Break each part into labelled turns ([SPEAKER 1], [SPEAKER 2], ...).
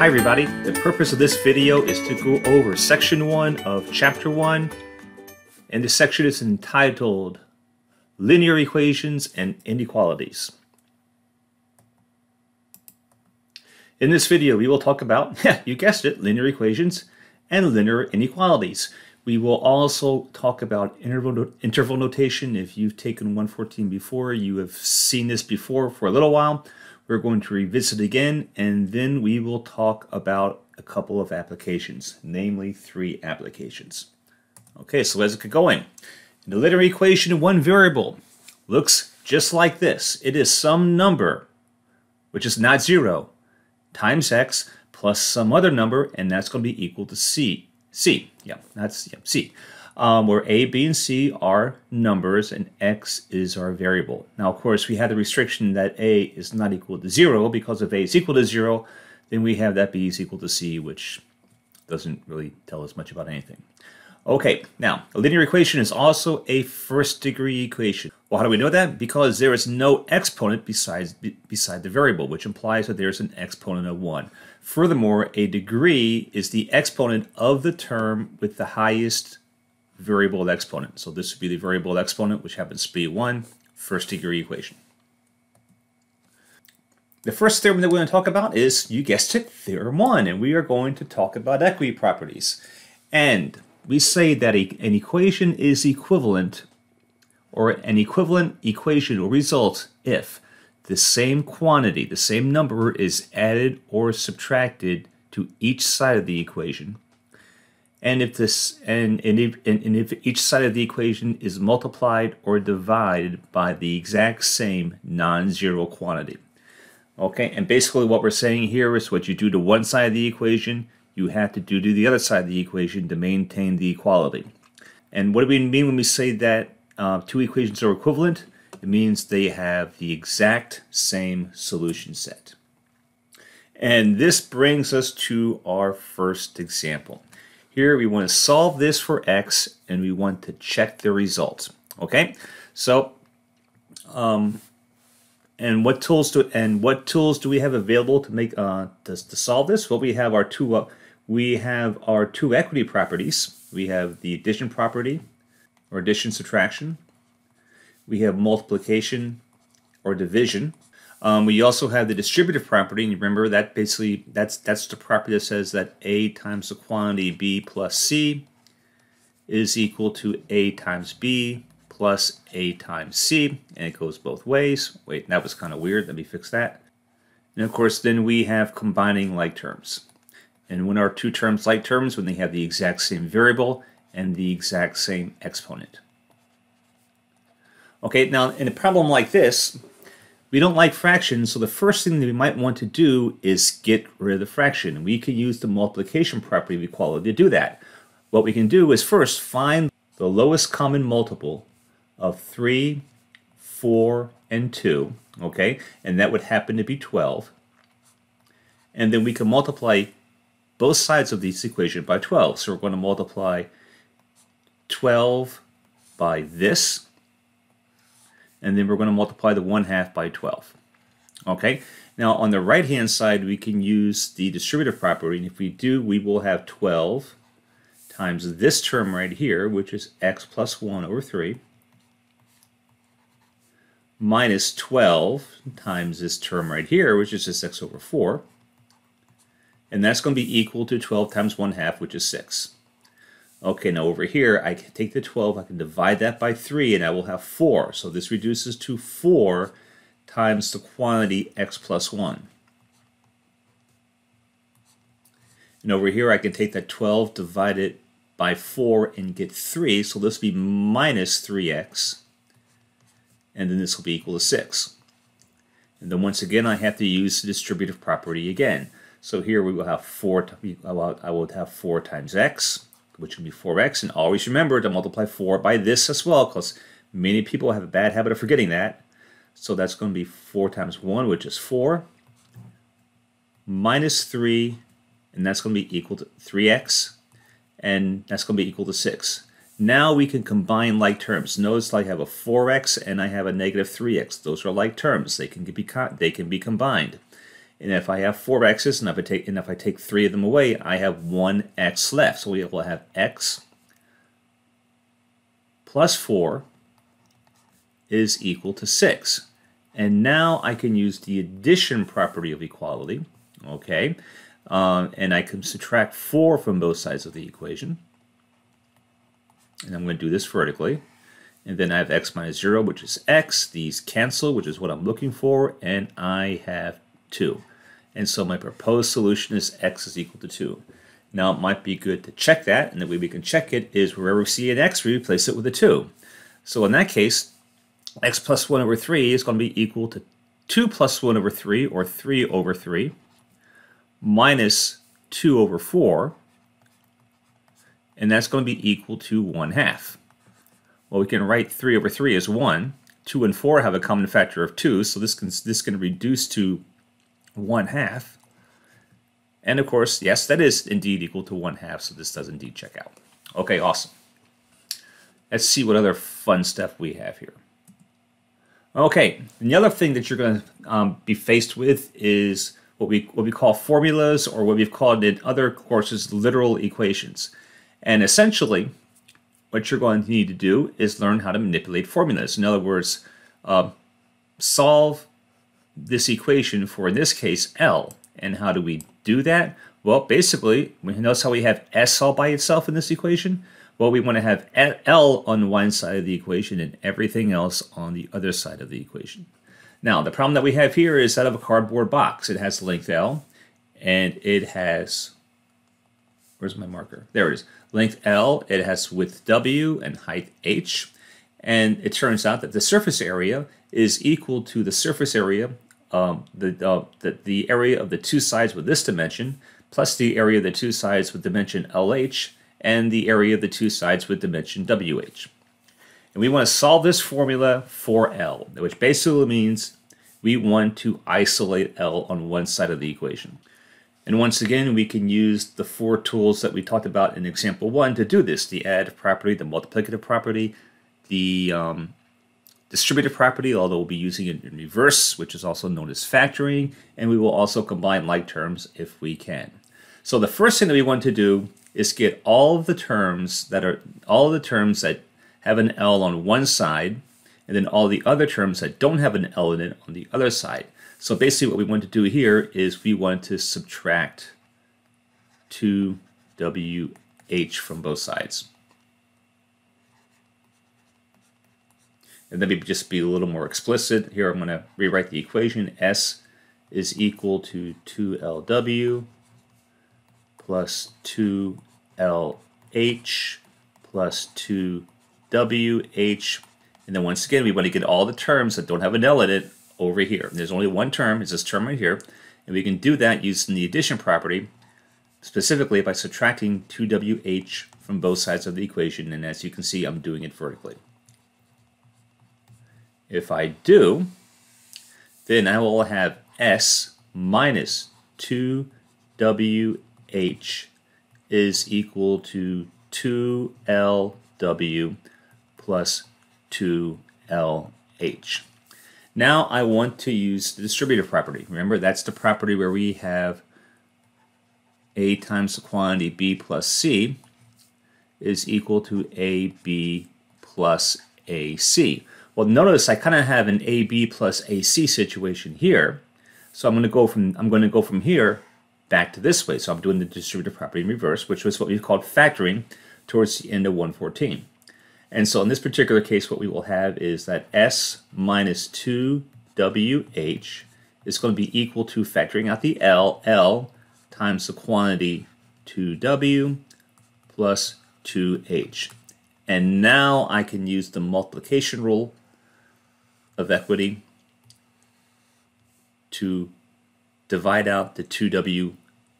[SPEAKER 1] Hi everybody, the purpose of this video is to go over section 1 of chapter 1, and this section is entitled Linear Equations and Inequalities. In this video we will talk about, you guessed it, linear equations and linear inequalities. We will also talk about interval notation. If you've taken 114 before, you have seen this before for a little while. We're going to revisit again, and then we will talk about a couple of applications, namely 3 applications. Okay, so let's get going. In the linear equation, one variable looks just like this. It is some number, which is not 0, times x plus some other number, and that's going to be equal to c. C, where a, b, and c are numbers and x is our variable. Now, of course, we have the restriction that a is not equal to 0, because if a is equal to 0, then we have that b is equal to c, which doesn't really tell us much about anything. Okay, now, a linear equation is also a first-degree equation. Well, how do we know that? Because there is no exponent beside the variable, which implies that there's an exponent of 1. Furthermore, a degree is the exponent of the term with the highest variable exponent. So this would be the variable exponent, which happens to be 1, first-degree equation. The first theorem that we're going to talk about is, you guessed it, Theorem 1, and we are going to talk about equity properties. And we say that an equation is equivalent, or an equivalent equation will result if the same quantity, the same number, is added or subtracted to each side of the equation, and if if each side of the equation is multiplied or divided by the exact same non-zero quantity. Okay, and basically what we're saying here is what you do to one side of the equation, you have to do to the other side of the equation to maintain the equality. And what do we mean when we say that 2 equations are equivalent? It means they have the exact same solution set. And this brings us to our first example. Here we want to solve this for x, and we want to check the result. Okay, so and what tools do we have available to make to solve this? Well, we have our two equity properties. We have the addition property, or addition subtraction. We have multiplication or division. We also have the distributive property, and you remember that basically that's the property that says that a times the quantity b plus c is equal to a times b plus a times c, and it goes both ways. Wait, that was kind of weird. Let me fix that. And of course, then we have combining like terms. And when are two terms like terms? When they have the exact same variable and the exact same exponent. Okay, now in a problem like this, we don't like fractions, so the first thing that we might want to do is get rid of the fraction. We can use the multiplication property of equality to do that. What we can do is first find the lowest common multiple of 3, 4, and 2, okay? And that would happen to be 12. And then we can multiply both sides of this equation by 12. So we're going to multiply 12 by this, and then we're going to multiply the 1/2 by 12. Okay, now on the right hand side we can use the distributive property, and if we do, we will have 12 times this term right here, which is x plus 1 over 3, minus 12 times this term right here, which is just x over 4, and that's going to be equal to 12 times 1/2, which is 6. Okay, now over here, I can take the 12, I can divide that by 3, and I will have 4. So this reduces to 4 times the quantity x plus 1. And over here, I can take that 12, divide it by 4, and get 3. So this will be minus 3x, and then this will be equal to 6. And then once again, I have to use the distributive property again. So here we will have 4, I will have 4 times x, which will be 4x, and always remember to multiply 4 by this as well, because many people have a bad habit of forgetting that. So that's going to be 4 times 1, which is 4, minus 3, and that's going to be equal to 3x, and that's going to be equal to 6. Now we can combine like terms. Notice I have a 4x and I have a negative 3x. Those are like terms. They can be combined. And if I have 4 x's, and if I take 3 of them away, I have 1 x left. So we will have x plus 4 is equal to 6. And now I can use the addition property of equality, okay? And I can subtract 4 from both sides of the equation. And I'm going to do this vertically. And then I have x minus 0, which is x. These cancel, which is what I'm looking for. And I have 2. And so my proposed solution is x is equal to 2. Now it might be good to check that. And the way we can check it is wherever we see an x, we replace it with a 2. So in that case, x plus 1 over 3 is going to be equal to 2 plus 1 over 3, or 3 over 3, minus 2 over 4, and that's going to be equal to 1/2. Well, we can write 3 over 3 as 1. 2 and 4 have a common factor of 2, so this can reduce to 1/2. And of course, yes, that is indeed equal to 1/2, so this does indeed check out. Okay, awesome. Let's see what other fun stuff we have here. Okay, and the other thing that you're going to be faced with is what we call formulas, or what we've called in other courses literal equations. And essentially, what you're going to need to do is learn how to manipulate formulas. In other words, solve this equation for, in this case, L. And how do we do that? Well, basically, notice how we have S all by itself in this equation? Well, we want to have L on one side of the equation and everything else on the other side of the equation. Now, the problem that we have here is that of a cardboard box. It has length L, and it has, where's my marker? There it is. Length L, it has width W and height H. And it turns out that the surface area is equal to the surface area, the area of the two sides with this dimension, plus the area of the two sides with dimension LH, and the area of the two sides with dimension WH. And we want to solve this formula for L, which basically means we want to isolate L on one side of the equation. And once again, we can use the 4 tools that we talked about in example 1 to do this: the additive property, the multiplicative property, the distributive property, although we'll be using it in reverse, which is also known as factoring, and we will also combine like terms if we can. So the first thing that we want to do is get all of the terms that have an L on one side, and then all the other terms that don't have an L in it on the other side. So basically what we want to do here is we want to subtract 2WH from both sides. And let me just be a little more explicit. Here I'm going to rewrite the equation. S is equal to 2LW plus 2LH plus 2WH. And then once again, we want to get all the terms that don't have an L in it over here. There's only one term, it's this term right here. And we can do that using the addition property, specifically by subtracting 2WH from both sides of the equation. And as you can see, I'm doing it vertically. If I do, then I will have S minus 2WH is equal to 2LW plus 2LH. Now I want to use the distributive property. Remember, that's the property where we have A times the quantity B plus C is equal to AB plus AC. Well, notice I kind of have an AB plus AC situation here. So I'm going to go from here back to this way. So I'm doing the distributive property in reverse, which was what we called factoring towards the end of 114. And so in this particular case, what we will have is that S minus 2WH is going to be equal to factoring out the L times the quantity 2W plus 2H. And now I can use the multiplication rule of equity to divide out the 2W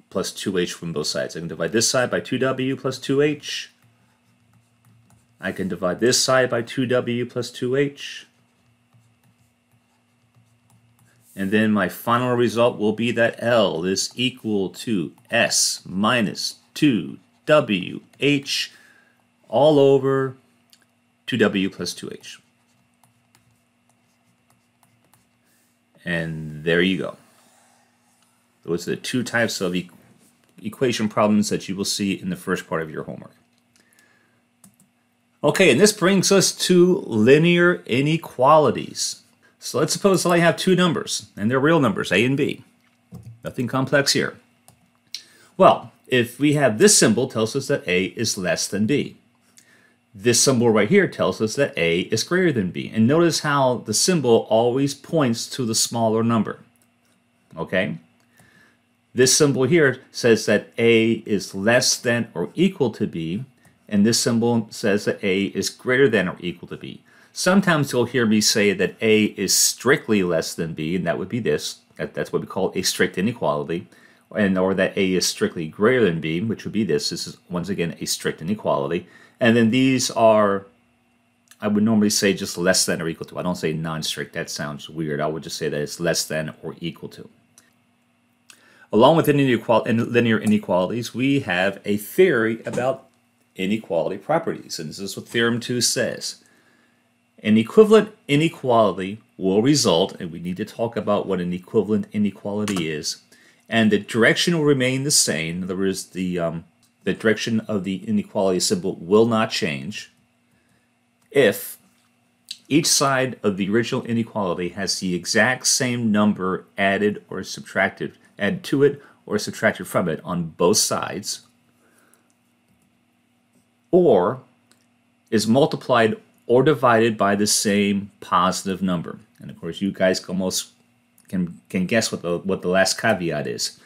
[SPEAKER 1] plus 2H from both sides. I can divide this side by 2W plus 2H. I can divide this side by 2W plus 2H. And then my final result will be that L is equal to S minus 2WH all over 2W plus 2H. And there you go. Those are the two types of equation problems that you will see in the first part of your homework. Okay, and this brings us to linear inequalities. So let's suppose that I have two numbers, and they're real numbers, A and B. Nothing complex here. Well, if we have this symbol, tells us that A is less than B. This symbol right here tells us that A is greater than B. And notice how the symbol always points to the smaller number. Okay? This symbol here says that A is less than or equal to B, and this symbol says that A is greater than or equal to B. Sometimes you'll hear me say that A is strictly less than B, and that would be this. That's what we call a strict inequality. Or that A is strictly greater than B, which would be this. This is, once again, a strict inequality. And then these are, I would normally say just less than or equal to. I don't say non-strict. That sounds weird. I would just say that it's less than or equal to. Along with linear inequalities, we have a theory about inequality properties. And this is what Theorem 2 says. An equivalent inequality will result, and we need to talk about what an equivalent inequality is, and the direction will remain the same. In other words, the direction of the inequality symbol will not change if each side of the original inequality has the exact same number added to it or subtracted from it on both sides, or is multiplied or divided by the same positive number. And of course, you guys can guess what the last caveat is.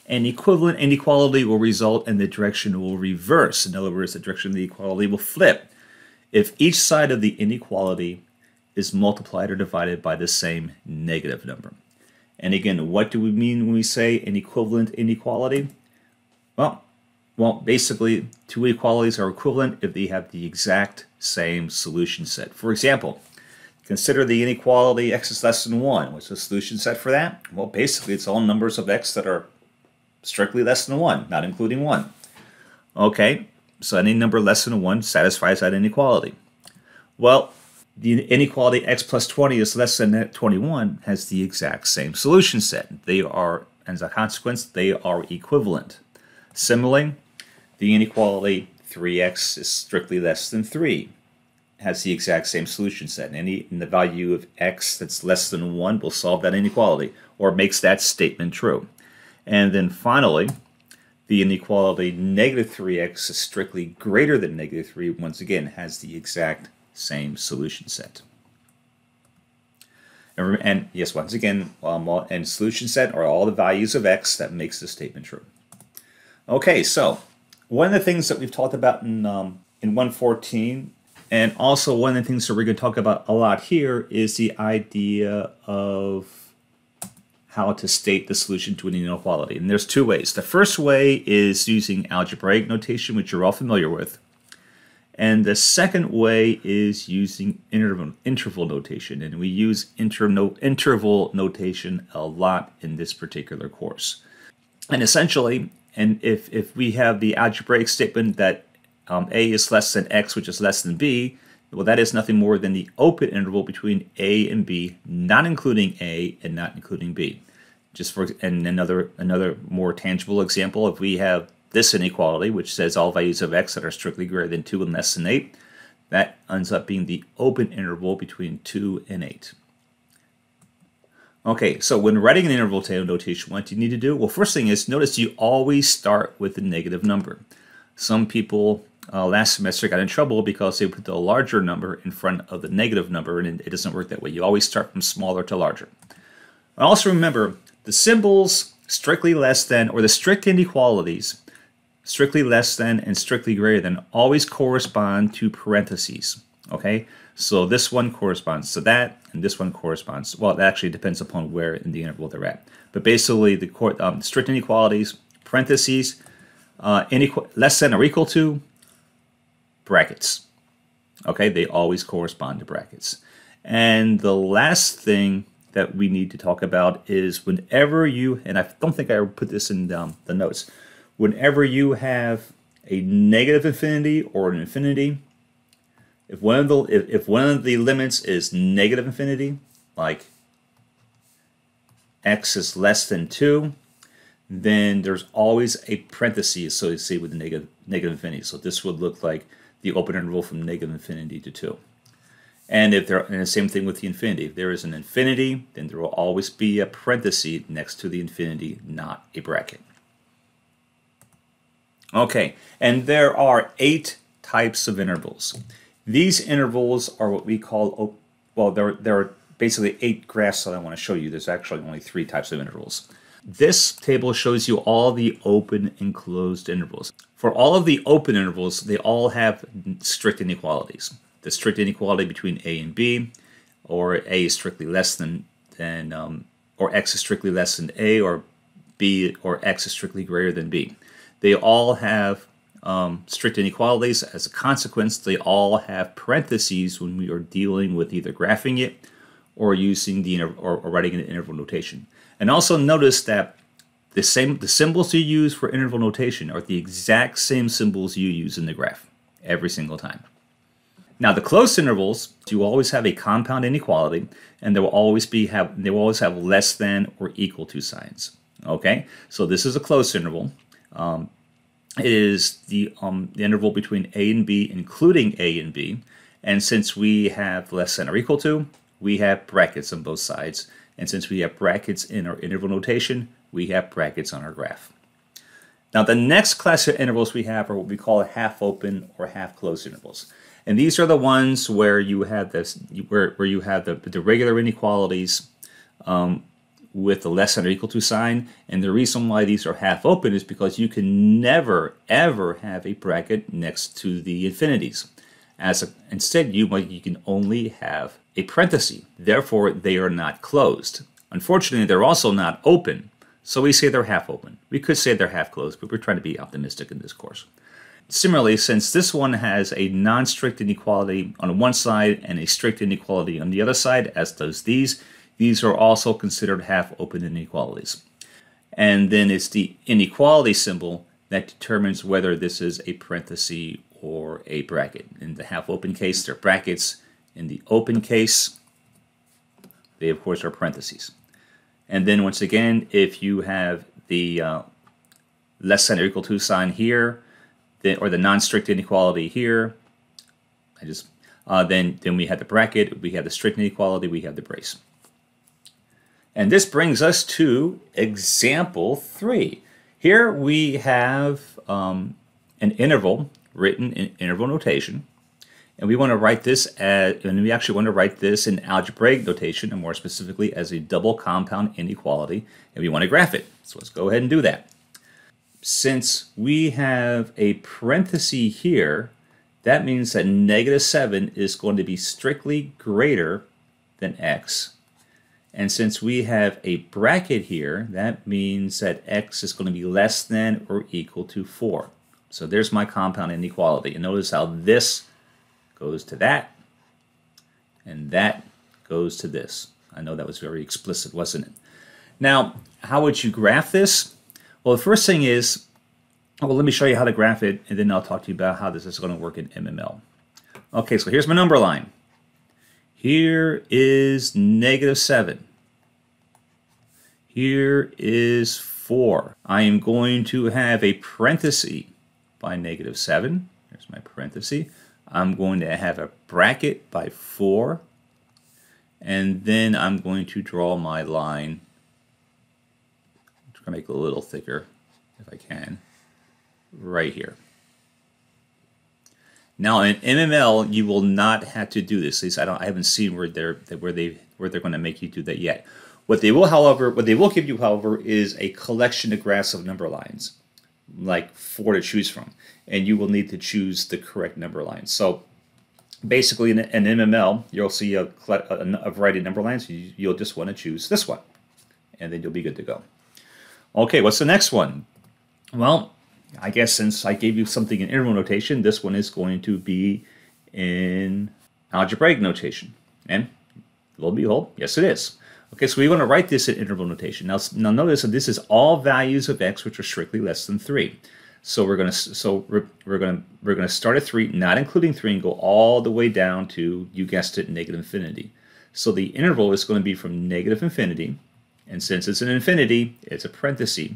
[SPEAKER 1] An equivalent inequality will result and the direction will reverse. In other words, the direction of the equality will flip if each side of the inequality is multiplied or divided by the same negative number. And again, what do we mean when we say an equivalent inequality? Well, basically, two inequalities are equivalent if they have the exact same solution set. For example, consider the inequality x is less than 1. What's the solution set for that? Well, basically, it's all numbers of x that are strictly less than 1, not including 1. Okay, so any number less than 1 satisfies that inequality. Well, the inequality x plus 20 is less than 21 has the exact same solution set. They are, as a consequence, they are equivalent. Similarly, the inequality 3x is strictly less than 3 has the exact same solution set. And the value of x that's less than 1 will solve that inequality or makes that statement true. And then finally, the inequality negative 3x is strictly greater than negative 3, once again, has the exact same solution set. And yes, once again, and solution set are all the values of x that makes the statement true. Okay, so one of the things that we've talked about in 114, and also one of the things that we're going to talk about a lot here, is the idea of how to state the solution to an inequality. And there's two ways. The first way is using algebraic notation, which you're all familiar with. And the second way is using interval notation. And we use interval notation a lot in this particular course. And essentially, if we have the algebraic statement that a is less than x, which is less than b, well, that is nothing more than the open interval between a and b, not including a and not including b. And another more tangible example, if we have this inequality, which says all values of x that are strictly greater than 2 and less than 8, that ends up being the open interval between 2 and 8. Okay, so when writing an interval notation, what do you need to do? Well, first thing is, notice you always start with a negative number. Some people last semester got in trouble because they put the larger number in front of the negative number, and it doesn't work that way. You always start from smaller to larger. Also remember, the symbols strictly less than, or the strict inequalities, strictly less than and strictly greater than, always correspond to parentheses. Okay, so this one corresponds to that, and this one corresponds. Well, it actually depends upon where in the interval they're at. But basically, the strict inequalities, parentheses, less than or equal to, brackets. Okay, they always correspond to brackets. And the last thing that we need to talk about is whenever you, and I don't think I put this in the notes, whenever you have a negative infinity or an infinity, if one of the limits is negative infinity, like x is less than 2, then there's always a parenthesis associated with the negative infinity. So this would look like the open interval from negative infinity to 2. And the same thing with the infinity. If there is an infinity, then there will always be a parenthesis next to the infinity, not a bracket. Okay, and there are 8 types of intervals. These intervals are what we call, well, there are basically 8 graphs that I want to show you. There's actually only 3 types of intervals. This table shows you all the open and closed intervals. For all of the open intervals, they all have strict inequalities. The strict inequality between a and b, or a is strictly less than or x is strictly less than a, or b or x is strictly greater than b. They all have strict inequalities. As a consequence, they all have parentheses when we are dealing with either graphing it or using the or writing an interval notation. And also notice that the symbols you use for interval notation are the exact same symbols you use in the graph every single time. Now, the closed intervals, you always have a compound inequality, and they will always have less than or equal to signs. Okay, so this is a closed interval. It is the interval between a and b, including a and b. And since we have less than or equal to, we have brackets on both sides. And since we have brackets in our interval notation, we have brackets on our graph. Now, the next class of intervals we have are what we call half open or half closed intervals. And these are the ones where you have this, where you have the regular inequalities with the less than or equal to sign. And the reason why these are half open is because you can never, ever have a bracket next to the infinities. Instead, you can only have a parenthesis. Therefore, they are not closed. Unfortunately, they're also not open. So we say they're half open. We could say they're half closed, but we're trying to be optimistic in this course. Similarly, since this one has a non-strict inequality on one side and a strict inequality on the other side, as does these are also considered half-open inequalities. And then it's the inequality symbol that determines whether this is a parenthesis or a bracket. In the half-open case, they're brackets. In the open case, they, of course, are parentheses. And then, once again, if you have the less than or equal to sign here, or the non-strict inequality here, then we have the bracket, we have the strict inequality, we have the brace. And this brings us to example 3. Here we have an interval written in interval notation, and we want to write this we actually want to write this in algebraic notation, and more specifically as a double compound inequality, and we want to graph it. So let's go ahead and do that. Since we have a parenthesis here, that means that -7 is going to be strictly greater than x. And since we have a bracket here, that means that x is going to be less than or equal to 4. So there's my compound inequality. And notice how this goes to that, and that goes to this. I know that was very explicit, wasn't it? Now, how would you graph this? Well, the first thing is, well, let me show you how to graph it, and then I'll talk to you about how this is going to work in MML. Okay, so here's my number line. Here is -7. Here is 4. I am going to have a parenthesis by -7. There's my parenthesis. I'm going to have a bracket by 4. And then I'm going to draw my line. I'm going to make it a little thicker if I can. Right here. Now in MML, you will not have to do this. At least I haven't seen where they're going to make you do that yet. What they will give you, however, is a collection of graphs of number lines, like 4 to choose from, and you will need to choose the correct number lines. So basically, in MML, you'll see a variety of number lines. You'll just want to choose this one, and then you'll be good to go. Okay, what's the next one? Well, I guess since I gave you something in interval notation, this one is going to be in algebraic notation. And lo and behold, yes it is. Okay, so we want to write this in interval notation. Now notice that this is all values of x which are strictly less than 3. So we're gonna start at 3, not including 3, and go all the way down to, you guessed it, -infinity. So the interval is going to be from -infinity And since it's an infinity, it's a parenthesis,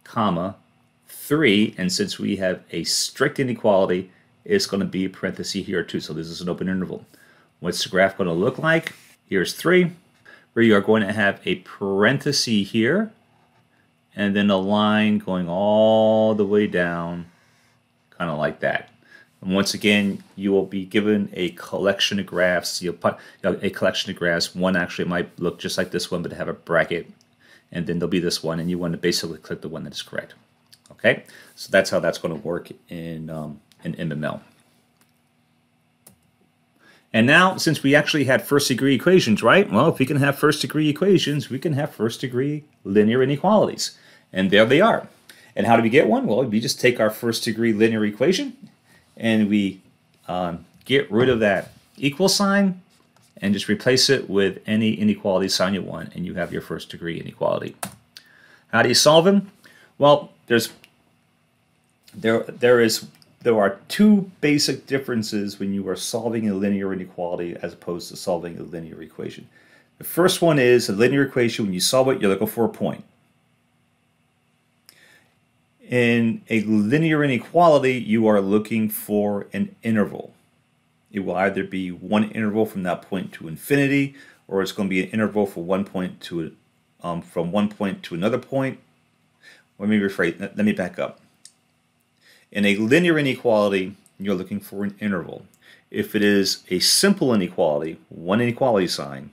[SPEAKER 1] comma, 3. And since we have a strict inequality, it's going to be a parenthesis here too. So this is an open interval. What's the graph going to look like? Here's 3, where you are going to have a parenthesis here, and then a line going all the way down, kind of like that. And once again, you will be given a collection of graphs. You'll put a collection of graphs. One actually might look just like this one, but have a bracket. And then there'll be this one, and you want to basically click the one that is correct. Okay, so that's how that's going to work in MML. And now, since we actually had first-degree equations, right? Well, if we can have first-degree equations, we can have first-degree linear inequalities. And there they are. And how do we get one? Well, we just take our first-degree linear equation, and we get rid of that equal sign, and just replace it with any inequality sign you want, and you have your first-degree inequality. How do you solve them? Well, there are two basic differences when you are solving a linear inequality as opposed to solving a linear equation. The first one is a linear equation. When you solve it, you're looking for a point. In a linear inequality, you are looking for an interval. It will either be one interval from that point to infinity, or it's going to be an interval from one point to another point. Let me rephrase. Let me back up. In a linear inequality, you're looking for an interval. If it is a simple inequality, one inequality sign,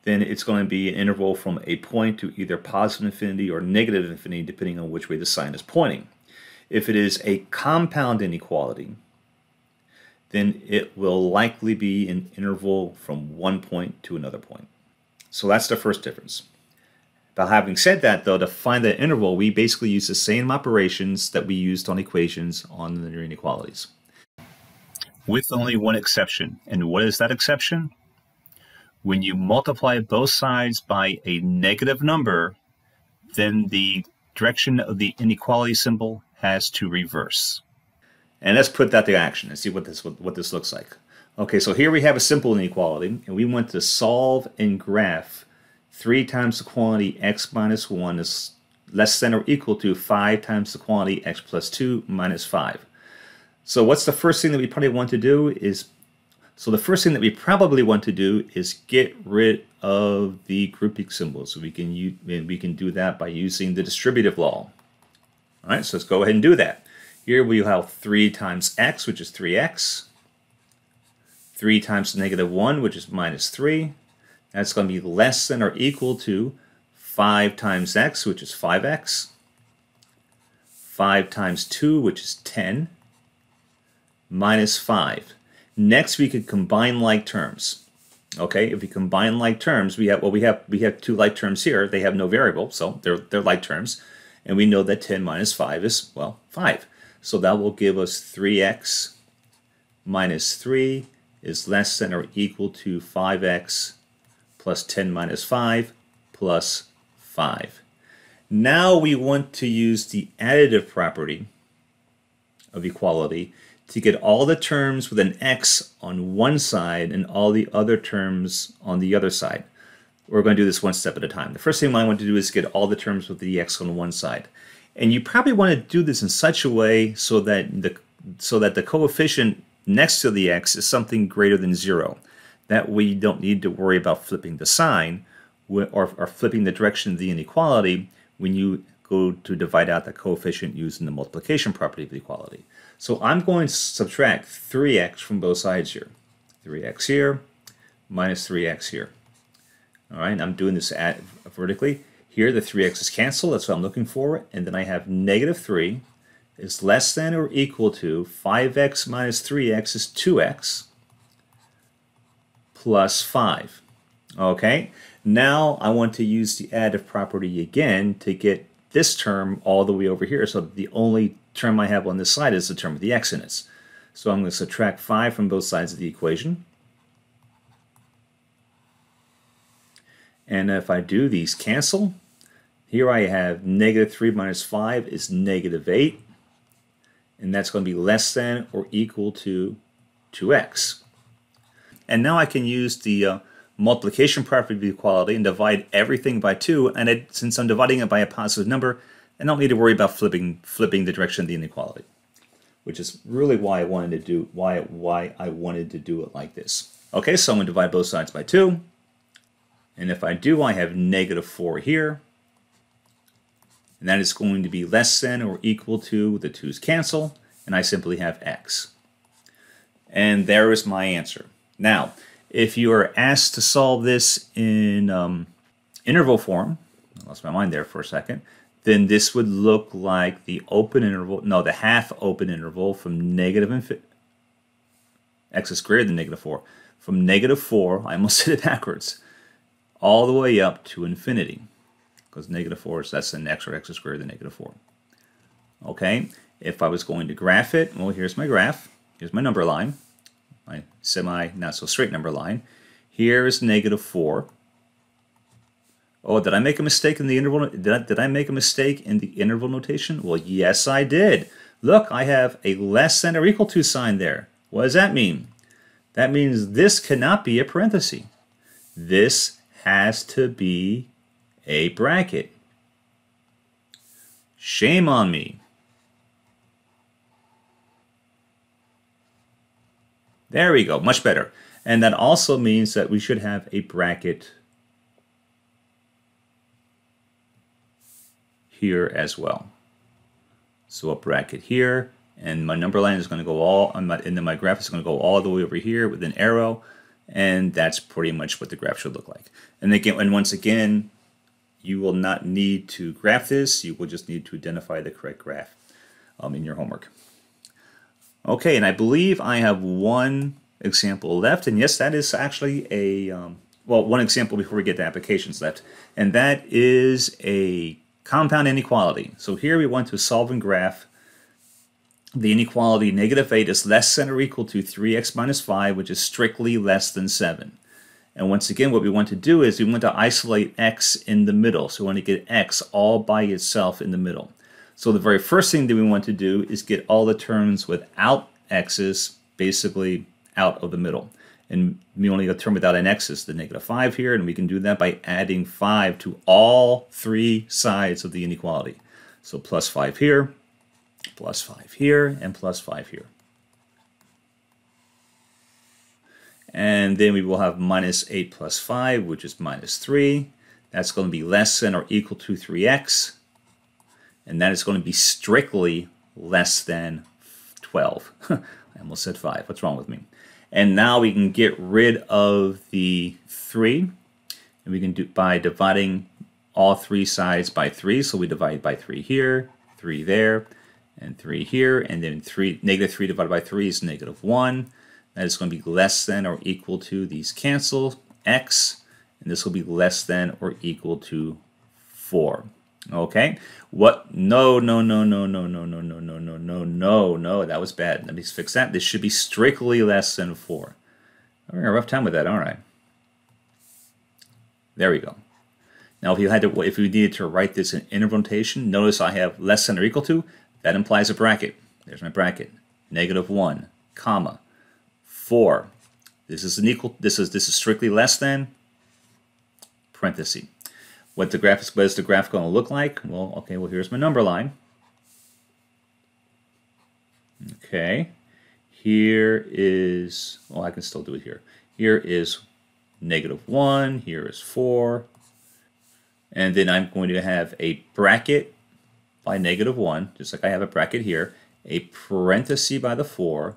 [SPEAKER 1] then it's going to be an interval from a point to either positive infinity or negative infinity, depending on which way the sign is pointing. If it is a compound inequality, then it will likely be an interval from one point to another point. So that's the first difference. But having said that, though, to find that interval, we basically use the same operations that we used on equations on linear inequalities. With only one exception. And what is that exception? When you multiply both sides by a negative number, then the direction of the inequality symbol has to reverse. And let's put that to action and see what this looks like. Okay, so here we have a simple inequality, and we want to solve and graph 3 times the quantity x minus 1 is less than or equal to 5 times the quantity x plus 2 minus 5. So what's the first thing that we probably want to do is, get rid of the grouping symbols. So we can do that by using the distributive law. All right, so let's go ahead and do that. Here we have 3 times x, which is 3x. 3 times negative 1, which is minus 3. That's going to be less than or equal to 5 times x, which is 5x. 5 times 2, which is 10, minus 5. Next, we could combine like terms. Okay, if we combine like terms, we have two like terms here. They have no variable, so they're like terms. And we know that 10 minus 5 is, well, 5. So that will give us 3x minus 3 is less than or equal to 5x plus 10 minus 5 plus 5. Now we want to use the additive property of equality to get all the terms with an x on one side and all the other terms on the other side. We're going to do this one step at a time. The first thing I want to do is get all the terms with the x on one side. And you probably want to do this in such a way so that the coefficient next to the x is something greater than 0. That way you don't need to worry about flipping the sign or flipping the direction of the inequality when you go to divide out the coefficient using the multiplication property of equality. So I'm going to subtract 3x from both sides here. 3x here minus 3x here. All right, I'm doing this vertically. Here the 3x's cancel, that's what I'm looking for. And then I have negative 3 is less than or equal to 5x minus 3x is 2x plus 5. Okay, now I want to use the additive property again to get this term all the way over here. So the only term I have on this side is the term with the x in it. So I'm going to subtract 5 from both sides of the equation. And if I do, these cancel. Here I have negative 3 minus 5 is negative 8. And that's going to be less than or equal to 2x. And now I can use the multiplication property of the equality and divide everything by 2. And since I'm dividing it by a positive number, I don't need to worry about flipping the direction of the inequality, which is really why I wanted to do why I wanted to do it like this. Okay, so I'm going to divide both sides by 2. And if I do, I have negative 4 here. And that is going to be less than or equal to, the 2's cancel, and I simply have x. And there is my answer. Now, if you are asked to solve this in interval form, I lost my mind there for a second, then this would look like the open interval, no, the half open interval from negative infinity, x is greater than negative 4, from negative 4, I almost did it backwards, all the way up to infinity, because negative 4 is less than x, or x is greater than negative 4. Okay, if I was going to graph it, well, here's my graph. Here's my number line, my not-so-straight number line. Here is negative 4. Oh, did I make a mistake in the interval? Did I make a mistake in the interval notation? Well, yes, I did. Look, I have a less than or equal to sign there. What does that mean? That means this cannot be a parenthesis. This has to be a bracket. Shame on me. There we go, much better. And that also means that we should have a bracket here as well. So a bracket here, and my number line is going to go all, and then my graph is going to go all the way over here with an arrow, and that's pretty much what the graph should look like. And again, and once again, you will not need to graph this, you will just need to identify the correct graph in your homework. Okay, and I believe I have one example left, and yes, that is actually a, well, one example before we get to applications left, and that is a compound inequality. So here we want to solve and graph the inequality negative 8 is less than or equal to 3x minus 5, which is strictly less than 7. And once again, what we want to do is we want to isolate x in the middle. So we want to get x all by itself in the middle. So the very first thing that we want to do is get all the terms without x's basically out of the middle. And we only have a term without an x is the negative 5 here, and we can do that by adding 5 to all 3 sides of the inequality. So plus 5 here, plus 5 here, and plus 5 here. And then we will have minus 8 plus 5, which is minus 3. That's going to be less than or equal to 3x. And that is going to be strictly less than 12. I almost said 5. What's wrong with me? And now we can get rid of the 3. And we can do by dividing all 3 sides by 3. So we divide by 3 here, 3 there, and 3 here. And then negative 3 divided by 3 is negative 1. That is going to be less than or equal to, these cancel, x. And this will be less than or equal to 4. Okay, what? No, no, no, no, no, no, no, no, no, no, no, no, no, that was bad. Let me fix that. This should be strictly less than 4. I'm having a rough time with that, aren't I? There we go. Now, if we needed to write this in interval notation, notice I have less than or equal to. That implies a bracket. There's my bracket. Negative 1, comma, 4. This is an equal. This is strictly less than. Parenthesis. What is the graph going to look like? Well, okay, well, here's my number line. Okay, here is, well, I can still do it here. Here is negative 1, here is 4, and then I'm going to have a bracket by negative 1, just like I have a bracket here, a parenthesis by the 4,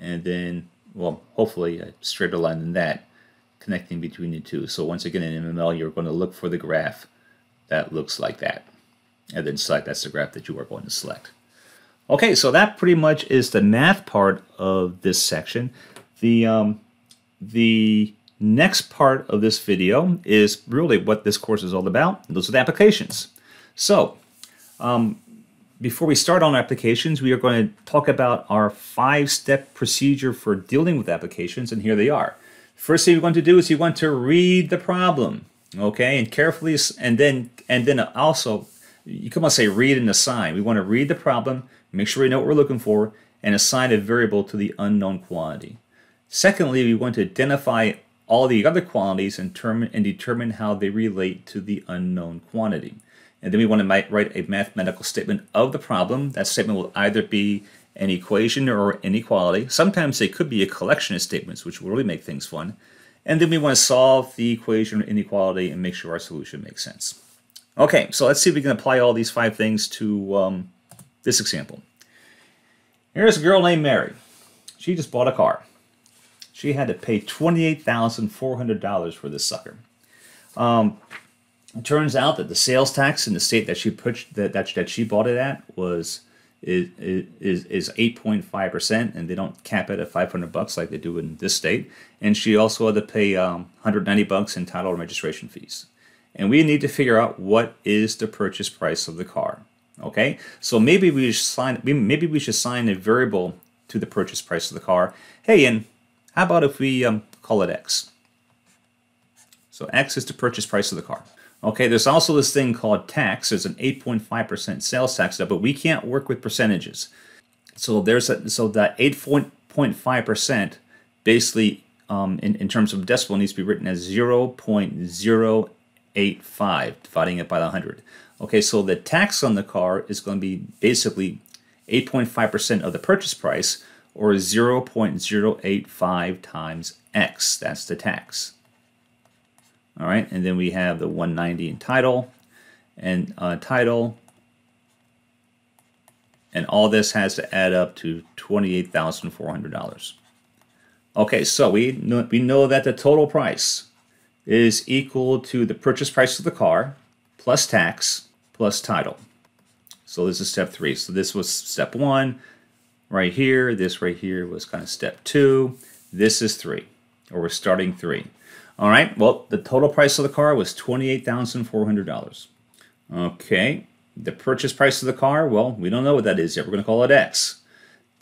[SPEAKER 1] and then, well, hopefully a straighter line than that, connecting between the two. So once again, in MML, you're going to look for the graph that looks like that, and then select, that's the graph that you are going to select. Okay, so that pretty much is the math part of this section. The next part of this video is really what this course is all about. Those are the applications. So before we start on applications, we are going to talk about our 5-step procedure for dealing with applications, and here they are. First thing you want to do is you want to read the problem, okay, and carefully, and then also you can almost say read and assign. We want to read the problem, make sure we know what we're looking for, and assign a variable to the unknown quantity. Secondly, we want to identify all the other quantities and determine how they relate to the unknown quantity. And then we want to write a mathematical statement of the problem. That statement will either be an equation or inequality. Sometimes they could be a collection of statements, which will really make things fun. And then we want to solve the equation or inequality and make sure our solution makes sense. Okay, so let's see if we can apply all these 5 things to this example. Here's a girl named Mary. She just bought a car. She had to pay $28,400 for this sucker. It turns out that the sales tax in the state that she that she bought it at is 8.5%, and they don't cap it at $500 like they do in this state. And she also had to pay $190 in title and registration fees. And we need to figure out what is the purchase price of the car. Okay, so maybe we should assign a variable to the purchase price of the car. Hey, and how about if we call it X? So X is the purchase price of the car. Okay, there's also this thing called tax. There's an 8.5% sales tax, but we can't work with percentages. So that 8.5% basically, in terms of decimal, needs to be written as 0.085, dividing it by the 100. Okay, so the tax on the car is going to be basically 8.5% of the purchase price, or 0.085 times X. That's the tax. All right, and then we have the 190 in title, and all this has to add up to $28,400. Okay, so we know that the total price is equal to the purchase price of the car plus tax plus title. So this is step 3. So this was step 1 right here. This right here was kind of step 2. This is 3, or we're starting 3. All right, well, the total price of the car was $28,400. Okay, the purchase price of the car, well, we don't know what that is yet. We're going to call it X.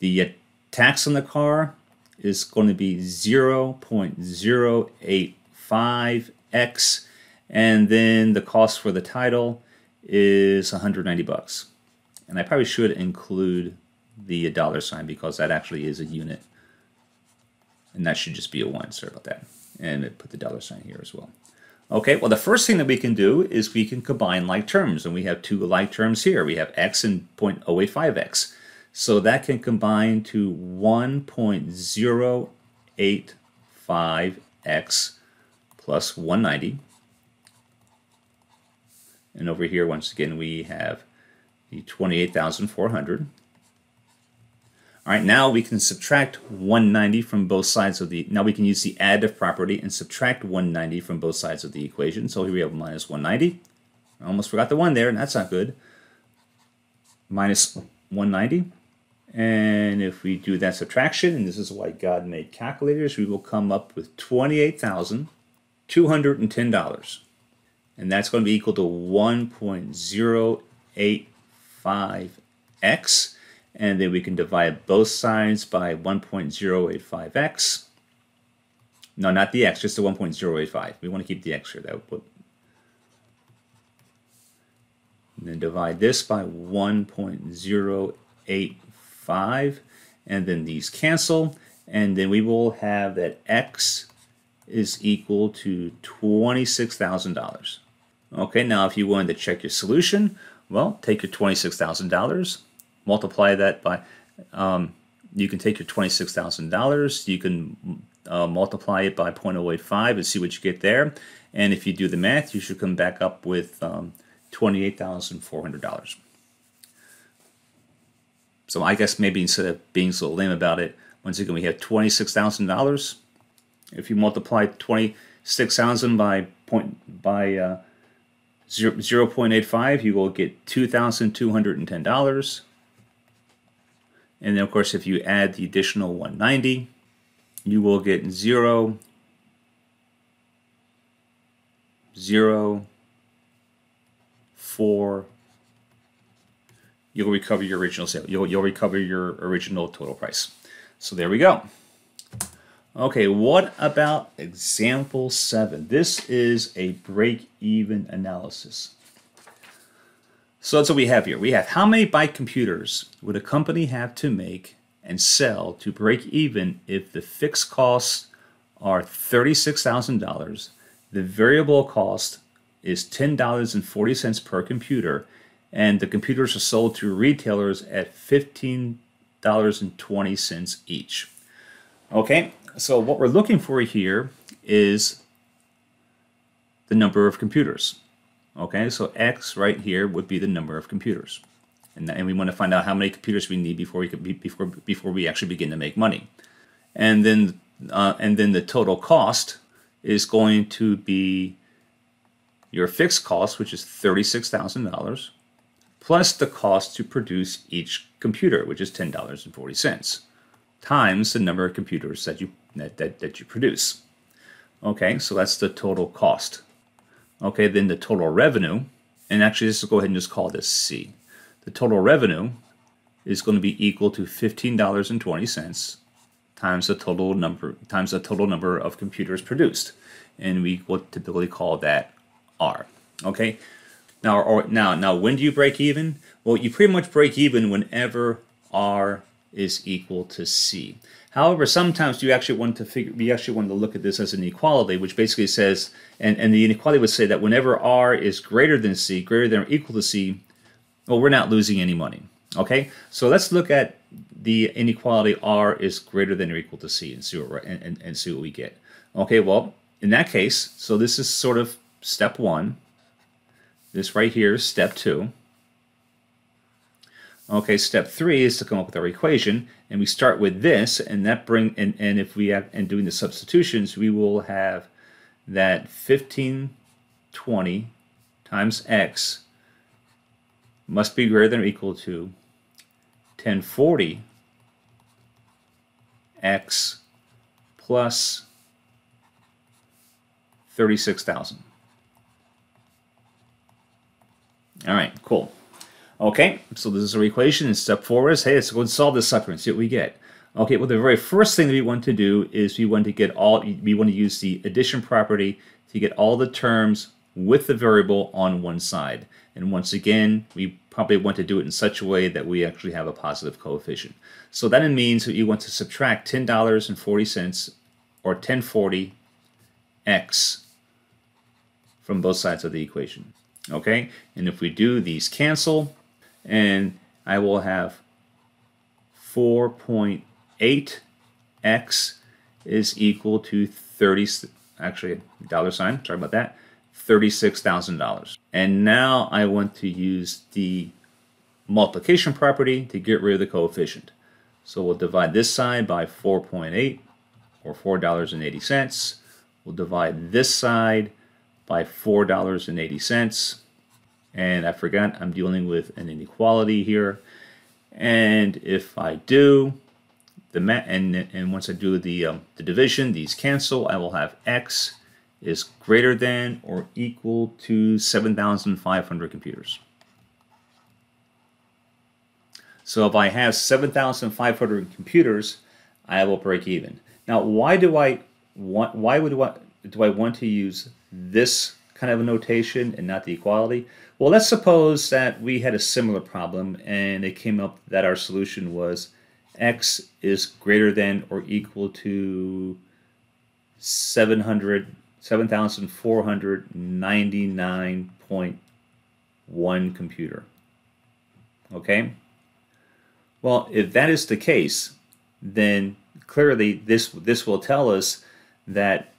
[SPEAKER 1] The tax on the car is going to be 0.085X, and then the cost for the title is $190. And I probably should include the $sign because that actually is a unit. And that should just be a 1, sorry about that. And put the $sign here as well. Okay, well, the first thing that we can do is we can combine like terms. And we have 2 like terms here. We have X and 0.085X. So that can combine to 1.085X plus 190. And over here, once again, we have the 28,400. All right, now we can subtract 190 from both sides of the, now we can use the additive property and subtract 190 from both sides of the equation. So here we have minus 190. I almost forgot the 1 there, and that's not good. Minus 190. And if we do that subtraction, and this is why God made calculators, we will come up with $28,210. And that's going to be equal to 1.085x. And then we can divide both sides by 1.085x. No, not the x, just the 1.085. We want to keep the x here. That would put. And then divide this by 1.085. And then these cancel. And then we will have that x is equal to $26,000. Okay, now if you wanted to check your solution, well, take your $26,000. Multiply that by, you can take your $26,000, you can multiply it by 0.085 and see what you get there. And if you do the math, you should come back up with $28,400. So I guess maybe instead of being so lame about it, once again, we have $26,000. If you multiply 26,000 by 0.85, you will get $2,210. And then, of course, if you add the additional 190, you will get 0.004. You'll recover your original sale. You'll recover your original total price. So there we go. Okay, what about example 7? This is a break-even analysis. So that's what we have here. We have how many bike computers would a company have to make and sell to break even if the fixed costs are $36,000. The variable cost is $10.40 per computer, and the computers are sold to retailers at $15.20 each. Okay, so what we're looking for here is the number of computers. Okay, so X right here would be the number of computers, and we want to find out how many computers we need before we actually begin to make money, and then the total cost is going to be your fixed cost, which is $36,000, plus the cost to produce each computer, which is $10.40, times the number of computers that you produce. Okay, so that's the total cost. Okay, then the total revenue, and actually let's go ahead and just call this C. The total revenue is going to be equal to $15.20 times the total number of computers produced, and we will typically call that R. Okay, now when do you break even? Well, you pretty much break even whenever R is equal to C. However, sometimes we actually want to look at this as an inequality, which basically says, and the inequality would say that whenever R is greater than C, greater than or equal to C, well, we're not losing any money. Okay, so let's look at the inequality R is greater than or equal to C and see what we get. Okay, well, in that case, so this is sort of step one. This right here is step two. Okay, step three is to come up with our equation, and we start with this, and if we have, and doing the substitutions, we will have that 1520 times x must be greater than or equal to 1040 x plus 36,000. All right, cool. Okay, so this is our equation, and step four is, hey, let's go and solve this sucker and see what we get. Okay, well, the very first thing that we want to do is we want to use the addition property to get all the terms with the variable on one side. And once again, we probably want to do it in such a way that we actually have a positive coefficient. So that means that you want to subtract $10.40 or 1040 x from both sides of the equation. Okay, and if we do, these cancel, and I will have 4.8x is equal to $36,000. And now I want to use the multiplication property to get rid of the coefficient. So we'll divide this side by 4.8, or $4.80. We'll divide this side by $4.80. And I forgot I'm dealing with an inequality here. And if I do and once I do the division, these cancel. I will have x is greater than or equal to 7,500 computers. So if I have 7,500 computers, I will break even. Now, why do I want to use this kind of a notation and not the equality? Well, let's suppose that we had a similar problem and it came up that our solution was x is greater than or equal to 7,499.1 computer. Okay? Well, if that is the case, then clearly this will tell us that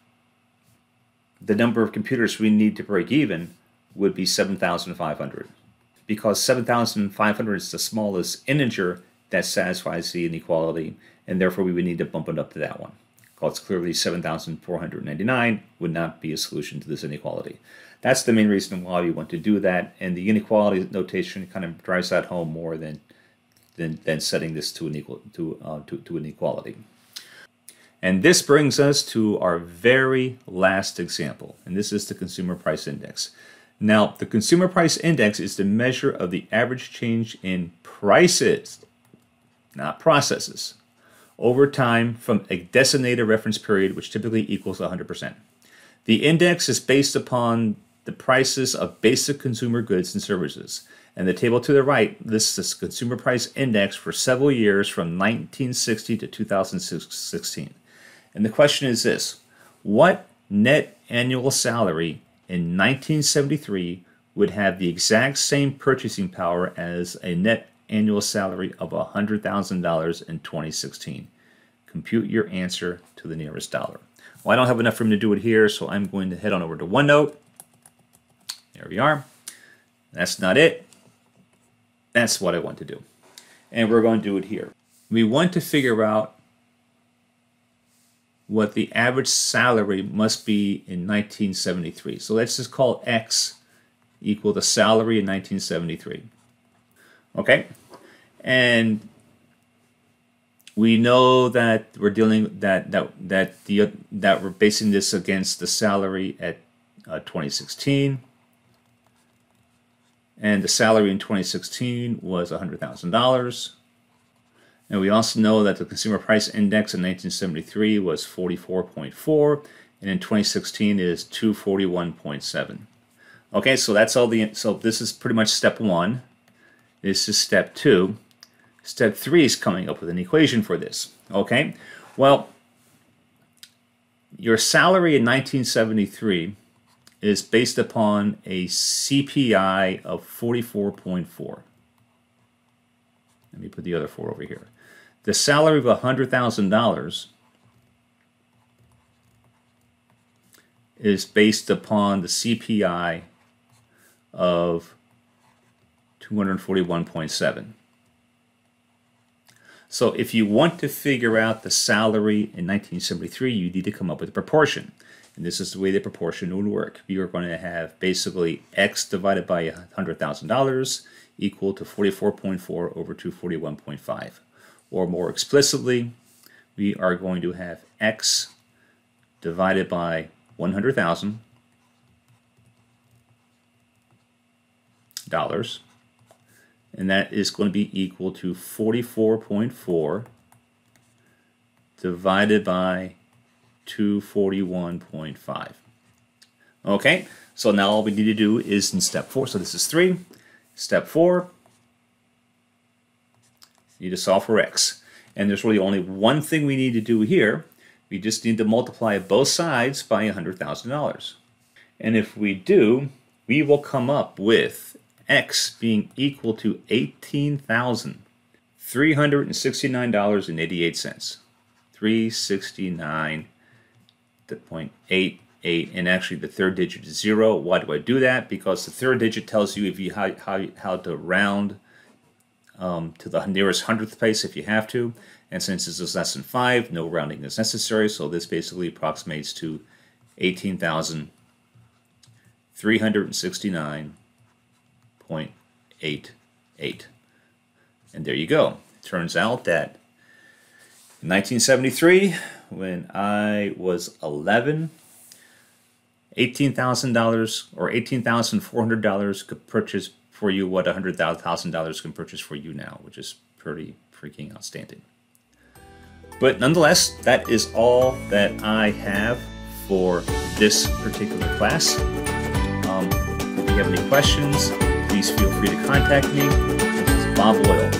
[SPEAKER 1] the number of computers we need to break even would be 7,500, because 7,500 is the smallest integer that satisfies the inequality, and therefore we would need to bump it up to that one. Because clearly 7,499 would not be a solution to this inequality. That's the main reason why we want to do that, and the inequality notation kind of drives that home more than setting this to an equality. And this brings us to our very last example, and this is the Consumer Price Index. Now, the Consumer Price Index is the measure of the average change in prices, not processes, over time from a designated reference period, which typically equals 100%. The index is based upon the prices of basic consumer goods and services. And the table to the right lists this Consumer Price Index for several years from 1960 to 2016. And the question is this: What net annual salary in 1973 would have the exact same purchasing power as a net annual salary of $100,000 in 2016? Compute your answer to the nearest dollar. Well, I don't have enough room to do it here, so I'm going to head on over to OneNote. There we are. That's not it. That's what I want to do. And we're going to do it here. We want to figure out what the average salary must be in 1973. So let's just call X equal the salary in 1973. Okay? And we know that we're dealing that we're basing this against the salary at 2016, and the salary in 2016 was $100,000. And we also know that the consumer price index in 1973 was 44.4, and in 2016 is 241.7. Okay, so that's all so this is pretty much step one. This is step two. Step 3 is coming up with an equation for this. Okay, well, your salary in 1973 is based upon a CPI of 44.4. Let me put the other 4 over here. The salary of $100,000 is based upon the CPI of 241.7. So if you want to figure out the salary in 1973, you need to come up with a proportion. And this is the way the proportion would work. You are going to have basically X divided by $100,000 equal to 44.4 over 241.5. Or more explicitly, we are going to have X divided by 100,000 dollars, and that is going to be equal to 44.4 divided by 241.5. Okay, so now all we need to do is in step 4, so this is 3. Step 4, you need to solve for X. And there's really only one thing we need to do here. We just need to multiply both sides by $100,000. And if we do, we will come up with X being equal to $18,369.88. 369.88, and actually the third digit is 0. Why do I do that? Because the third digit tells you if you how to round to the nearest hundredth place if you have to. And since this is less than 5, no rounding is necessary. So this basically approximates to 18,369.88. And there you go. It turns out that in 1973, when I was 11, $18,000 or $18,400 could purchase for you what $100,000 can purchase for you now, which is pretty freaking outstanding. But nonetheless, that is all that I have for this particular class. If you have any questions, please feel free to contact me. This is Bob Loyal.